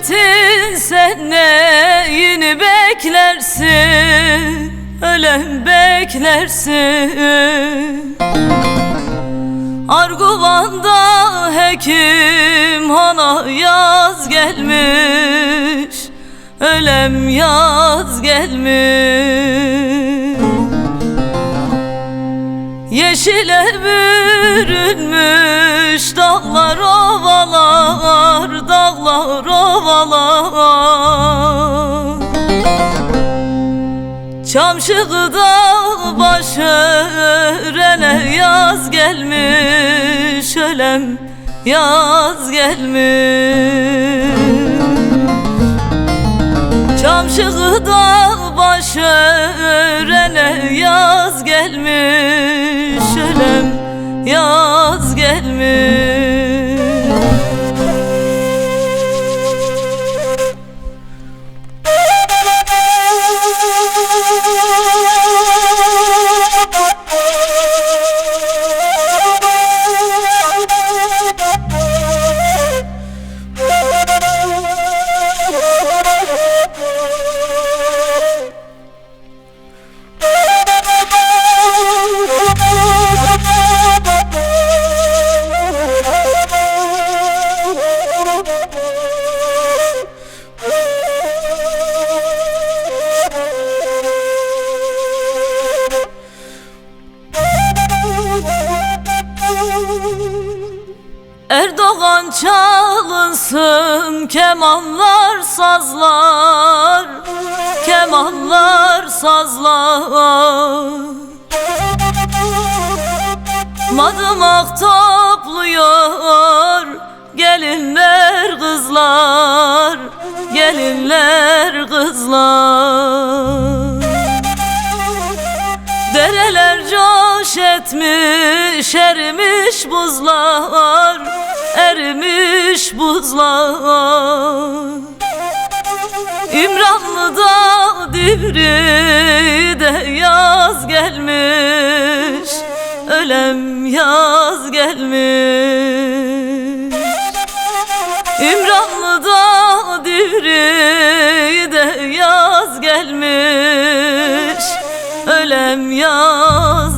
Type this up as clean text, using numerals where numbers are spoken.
Hasretin sen neyini beklersin, ölem beklersin. Arguvan'da hekim hana yaz gelmiş, ölem yaz gelmiş. Yeşile bürünmüş dağlar ovalar, dağlar ovalar. Çamşık'da baş örene yaz gelmiş, ölem yaz gelmiş. Çamşık'da baş örene yaz gelmiş, ölem yaz gelmiş. Erdoğan çalınsın kemanlar, sazlar, kemanlar, sazlar. Madımak topluyor gelinler kızlar, gelinler kızlar. Dereler coş etmiş, erimiş buzlar, erimiş buzlar. İmranlı'da Divri'de yaz gelmiş, ölem yaz gelmiş. İmranlı'da Divri'de yaz gelmiş, ölem yaz